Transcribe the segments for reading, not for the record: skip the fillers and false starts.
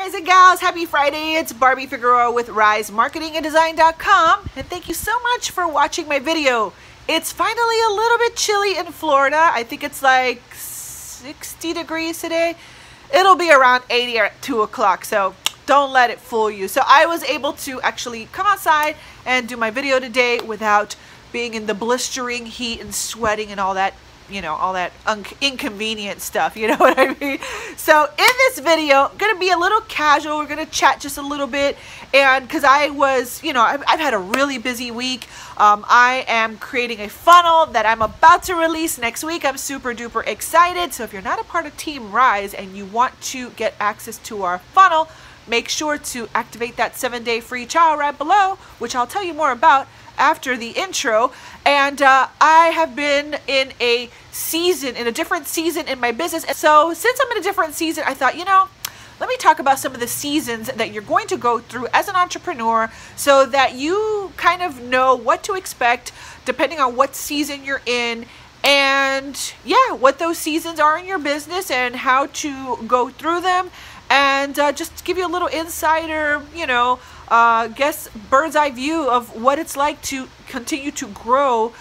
Guys and gals, happy Friday. It's Barbie Figueroa with RiseMarketingAndDesign.com, and thank you so much for watching my video. It's finally a little bit chilly in Florida. I think it's like 60 degrees today. It'll be around 80 at 2 o'clock, so don't let it fool you. So I was able to actually come outside and do my video today without being in the blistering heat and sweating and all that, you know, all that inconvenient stuff, you know what I mean? So in this video, gonna be a little casual. We're gonna chat just a little bit, and because I was, you know, I've had a really busy week. I am creating a funnel that I'm about to release next week. I'm super duper excited. So if you're not a part of Team Rise and you want to get access to our funnel, make sure to activate that 7-day free trial right below, which I'll tell you more about after the intro. And I have been in a different season in my business. And so since I'm in a different season, I thought, you know, let me talk about some of the seasons that you're going to go through as an entrepreneur so that you kind of know what to expect depending on what season you're in, and yeah, what those seasons are in your business and how to go through them. And just to give you a little insider, you know, guess bird's eye view of what it's like to continue to grow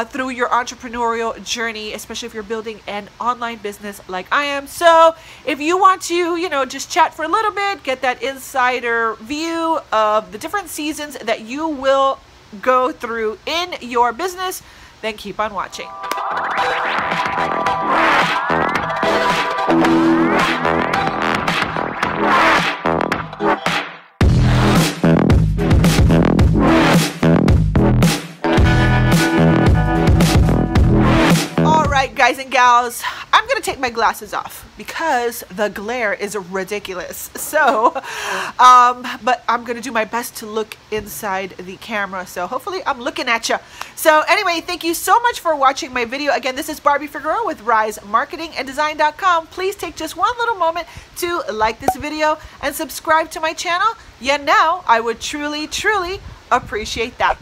through your entrepreneurial journey, especially if you're building an online business like I am. So if you want to, you know, just chat for a little bit, get that insider view of the different seasons that you will go through in your business, then keep on watching. Guys and gals, I'm gonna take my glasses off because the glare is ridiculous. So but I'm gonna do my best to look inside the camera, so hopefully I'm looking at you. So anyway, thank you so much for watching my video. Again, this is Barbie Figueroa with RiseMarketingAndDesign.com. Please take just one little moment to like this video and subscribe to my channel. You know, I would truly appreciate that.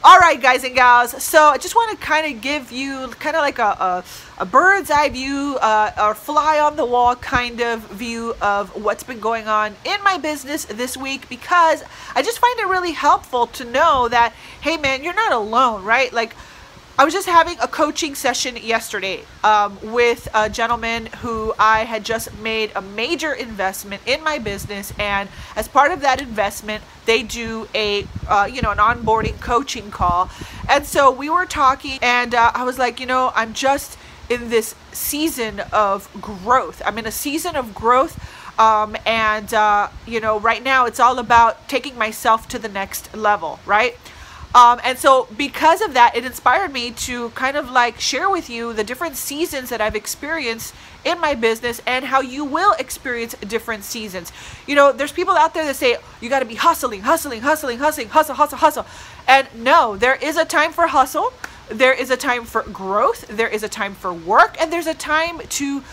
All right, guys and gals, so I just want to kind of give you kind of like a bird's eye view, or fly on the wall kind of view of what's been going on in my business this week, because I just find it really helpful to know that, hey man, you're not alone, right? Like, I was just having a coaching session yesterday with a gentleman who I had just made a major investment in my business, and as part of that investment, they do a you know, an onboarding coaching call. And so we were talking, and I was like, you know, I'm just in this season of growth. I'm in a season of growth, and you know, right now it's all about taking myself to the next level, right? And so because of that, it inspired me to kind of like share with you the different seasons that I've experienced in my business and how you will experience different seasons. You know, there's people out there that say, you got to be hustling. And no, there is a time for hustle. There is a time for growth. There is a time for work. And there's a time to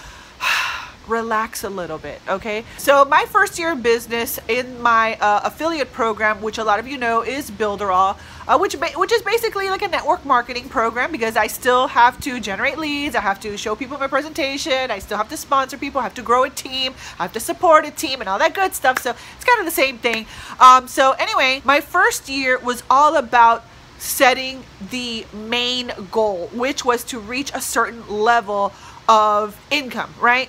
relax a little bit. Okay, so my first year of business in my affiliate program, which a lot of you know is Builderall, which is basically like a network marketing program, because I still have to generate leads, I have to show people my presentation, I still have to sponsor people, I have to grow a team, I have to support a team and all that good stuff. So it's kind of the same thing. So anyway, my first year was all about setting the main goal, which was to reach a certain level of income, right?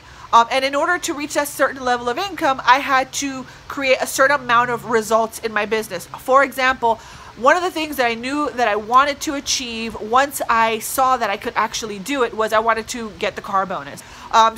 And in order to reach that certain level of income, I had to create a certain amount of results in my business. For example, one of the things that I knew that I wanted to achieve once I saw that I could actually do it was I wanted to get the car bonus.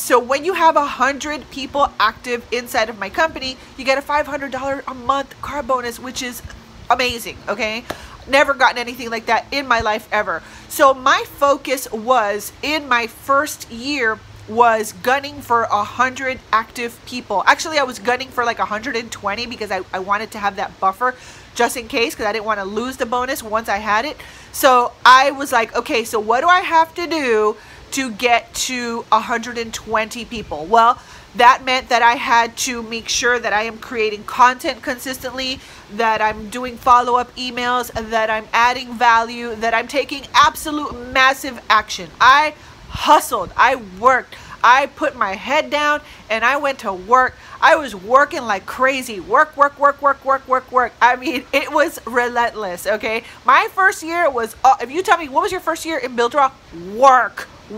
So when you have 100 people active inside of my company, you get a $500 a month car bonus, which is amazing, okay? Never gotten anything like that in my life ever. So my focus was, in my first year, was gunning for 100 active people. Actually, I was gunning for like 120 because I wanted to have that buffer just in case, because I didn't want to lose the bonus once I had it. So I was like, okay, so what do I have to do to get to 120 people? Well, that meant that I had to make sure that I am creating content consistently, that I'm doing follow-up emails, that I'm adding value, that I'm taking absolute massive action. I hustled, I worked, I put my head down and I went to work. I was working like crazy. Work. I mean, it was relentless, okay? My first year was, if you tell me, what was your first year in BuilderAll? Work. A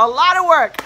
lot of work.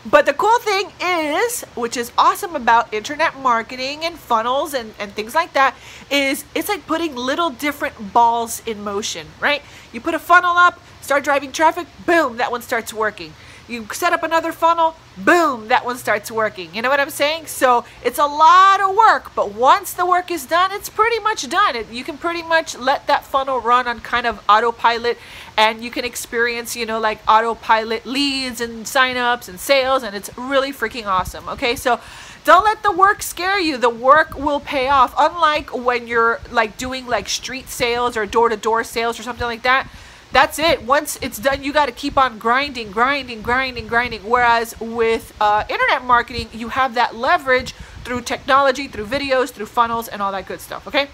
But the cool thing is, which is awesome about internet marketing and funnels and things like that, is it's like putting little different balls in motion, right? You put a funnel up, start driving traffic, boom, that one starts working. You set up another funnel, boom, that one starts working. You know what I'm saying? So it's a lot of work, but once the work is done, it's pretty much done. You can pretty much let that funnel run on kind of autopilot, and you can experience, you know, like autopilot leads and signups and sales, and it's really freaking awesome. Okay, so don't let the work scare you. The work will pay off. Unlike when you're like doing like street sales or door-to-door sales or something like that. That's it. Once it's done, you got to keep on grinding. Whereas with internet marketing, you have that leverage through technology, through videos, through funnels, and all that good stuff, okay?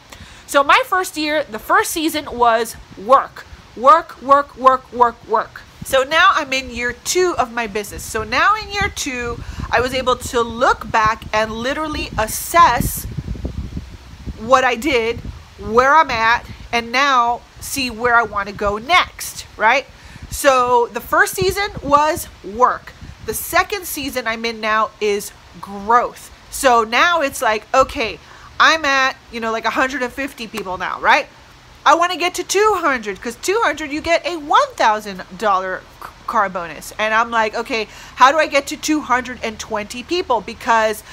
So my first year, the first season was work. So now I'm in year 2 of my business. So now in year 2, I was able to look back and literally assess what I did, where I'm at, and now see where I want to go next, right? So the first season was work. The second season I'm in now is growth. So now it's like, okay, I'm at, you know, like 150 people now, right? I want to get to 200, because 200 you get a $1,000 car bonus. And I'm like, okay, how do I get to 220 people? Because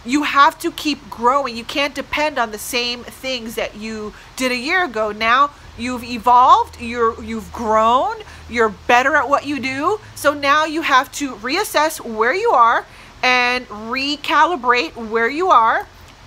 you have to keep growing. You can't depend on the same things that you did a year ago. Now you've evolved, you've grown, you're better at what you do. So now you have to reassess where you are and recalibrate where you are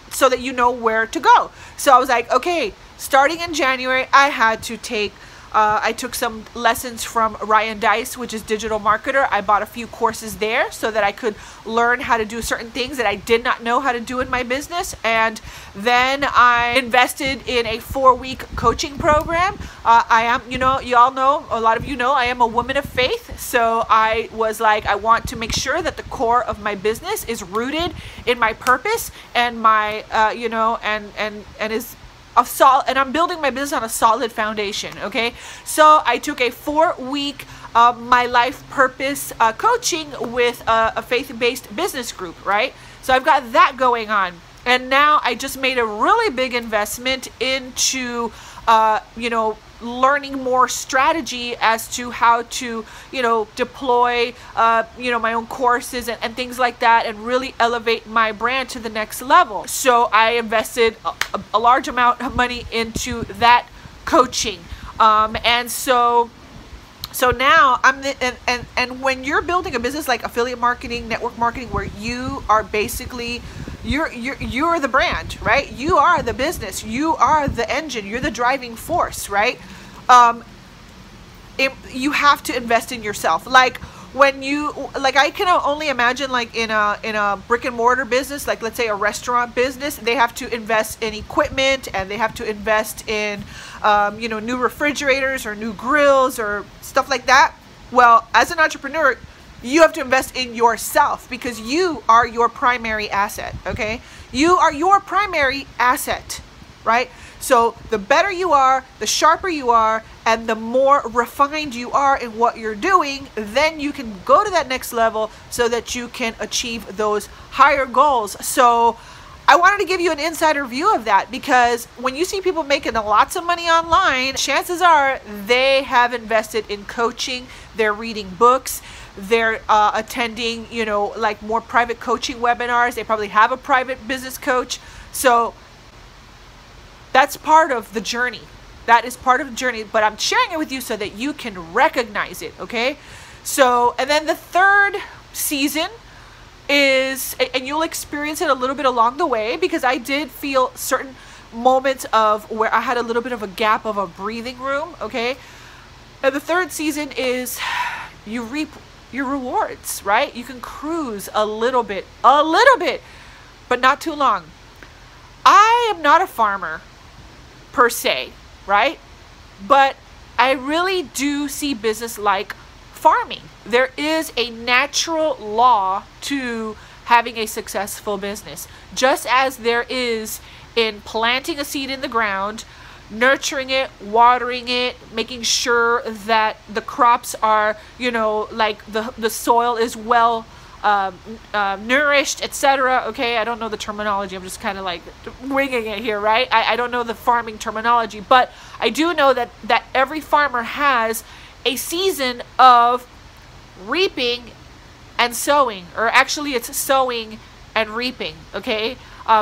so that you know where to go. So I was like, okay, starting in January, I had to take I took some lessons from Ryan Dice, which is digital marketer. I bought a few courses there so that I could learn how to do certain things that I did not know how to do in my business. And then I invested in a 4-week coaching program. I am, you know, you all know, a lot of you know, I am a woman of faith. So I was like, I want to make sure that the core of my business is rooted in my purpose and my, you know, and is and I'm building my business on a solid foundation, okay? So I took a 4-week My Life Purpose coaching with a faith-based business group, right? So I've got that going on. And now I just made a really big investment into, you know, learning more strategy as to how to, you know, deploy, you know, my own courses and things like that, and really elevate my brand to the next level. So I invested a large amount of money into that coaching. And so now and when you're building a business like affiliate marketing, network marketing, where you are basically, you're the brand, right? You are the business. You are the engine. You're the driving force, right? You have to invest in yourself. Like when you, like, I can only imagine, like in a brick and mortar business, like let's say a restaurant business, they have to invest in equipment, and they have to invest in, you know, new refrigerators or new grills or stuff like that. Well, as an entrepreneur, you have to invest in yourself, because you are your primary asset, okay? You are your primary asset, right? So the better you are, the sharper you are, and the more refined you are in what you're doing, then you can go to that next level so that you can achieve those higher goals. So I wanted to give you an insider view of that, because when you see people making lots of money online, chances are they have invested in coaching, they're reading books, they're attending, you know, like more private coaching webinars. They probably have a private business coach. So that's part of the journey. That is part of the journey, but I'm sharing it with you so that you can recognize it, okay? So, and then the third season is, and you'll experience it a little bit along the way, because I did feel certain moments of where I had a little bit of a gap of a breathing room, okay? And the third season is you reap your rewards, right? You can cruise a little bit, but not too long. I am not a farmer per se, right? But I really do see business like farming, there is a natural law to having a successful business, just as there is in planting a seed in the ground, nurturing it, watering it, making sure that the crops are, you know, like the soil is well nourished, etc. Okay, I don't know the terminology. I'm just kind of like winging it here, right? I don't know the farming terminology, but I do know that every farmer has a season of reaping and sowing, or actually it's sowing and reaping. Okay,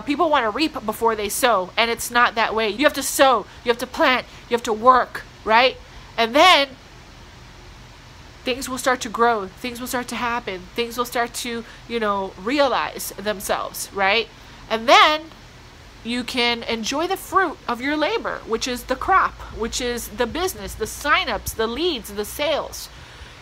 people want to reap before they sow, and it's not that way. You have to sow, you have to plant, you have to work, right? And then things will start to grow, things will start to happen, things will start to, you know, realize themselves, right? And then you can enjoy the fruit of your labor, which is the crop, which is the business, the signups, the leads, the sales.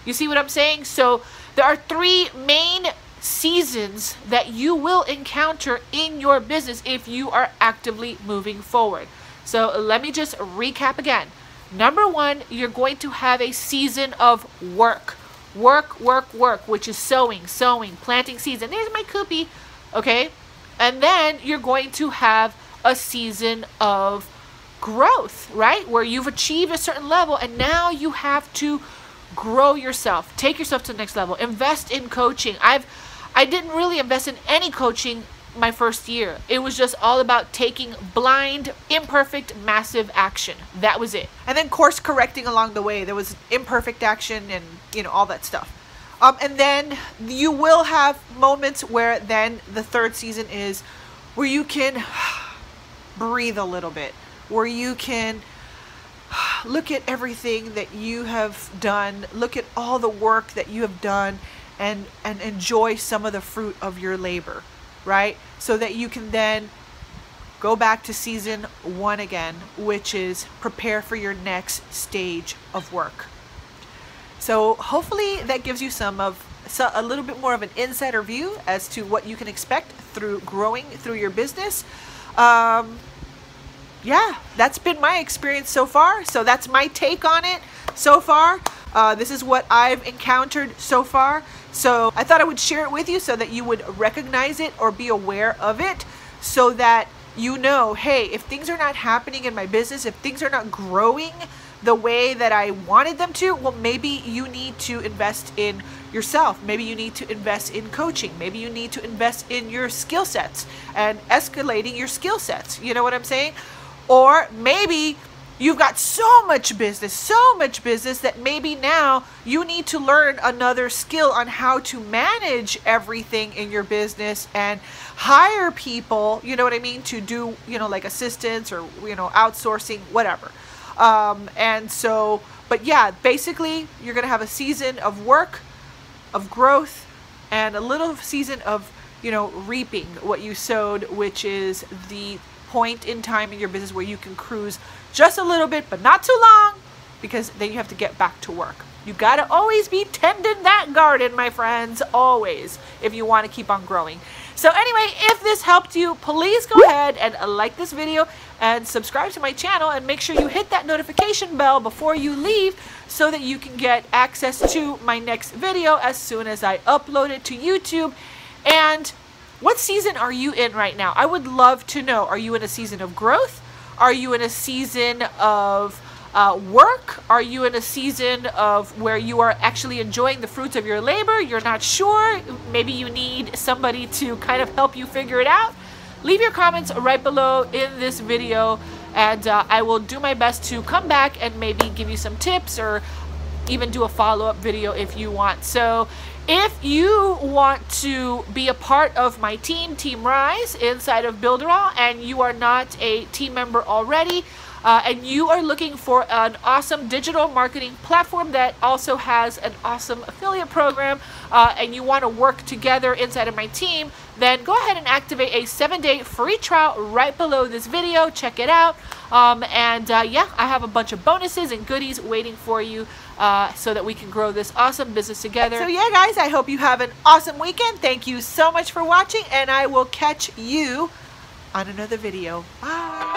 You see what I'm saying? So there are 3 main seasons that you will encounter in your business if you are actively moving forward. So let me just recap again. Number 1, you're going to have a season of work, which is sowing, planting seeds. And there's my coopy, okay? And then you're going to have a season of growth, right? Where you've achieved a certain level and now you have to grow yourself, take yourself to the next level, invest in coaching. I didn't really invest in any coaching my first year. It was just all about taking blind, imperfect, massive action. That was it. And then course correcting along the way. There was imperfect action and, you know, all that stuff. And then you will have moments where then the 3rd season is where you can breathe a little bit, where you can look at everything that you have done, look at all the work that you have done, and enjoy some of the fruit of your labor, right? So that you can then go back to season 1 again, which is prepare for your next stage of work. So hopefully that gives you a little bit more of an insider view as to what you can expect through growing through your business. Yeah, that's been my experience so far. So that's my take on it so far. This is what I've encountered so far. So I thought I would share it with you so that you would recognize it or be aware of it, so that you know, hey, if things are not happening in my business, if things are not growing the way that I wanted them to, well, maybe you need to invest in yourself. Maybe you need to invest in coaching. Maybe you need to invest in your skill sets and escalating your skill sets. You know what I'm saying? Or maybe you've got so much business that maybe now you need to learn another skill on how to manage everything in your business and hire people, you know what I mean, to do, you know, like assistants or, you know, outsourcing, whatever. And so, but yeah, basically you're going to have a season of work, of growth, and a little season of, you know, reaping what you sowed, which is the point in time in your business where you can cruise just a little bit, but not too long, because then you have to get back to work. You got to always be tending that garden, my friends, always, if you want to keep on growing. So anyway, if this helped you, please go ahead and like this video and subscribe to my channel, and make sure you hit that notification bell before you leave so that you can get access to my next video as soon as I upload it to YouTube. And what season are you in right now? I would love to know. Are you in a season of growth? Are you in a season of work? Are you in a season of where you are actually enjoying the fruits of your labor? You're not sure. Maybe you need somebody to kind of help you figure it out. Leave your comments right below in this video, and I will do my best to come back and maybe give you some tips or even do a follow-up video if you want. So if you want to be a part of my team, Team Rise, inside of Builderall, and you are not a team member already, and you are looking for an awesome digital marketing platform that also has an awesome affiliate program, and you want to work together inside of my team, then go ahead and activate a 7-day free trial right below this video. Check it out. Yeah, I have a bunch of bonuses and goodies waiting for you so that we can grow this awesome business together. So yeah, guys, I hope you have an awesome weekend. Thank you so much for watching, and I will catch you on another video. Bye.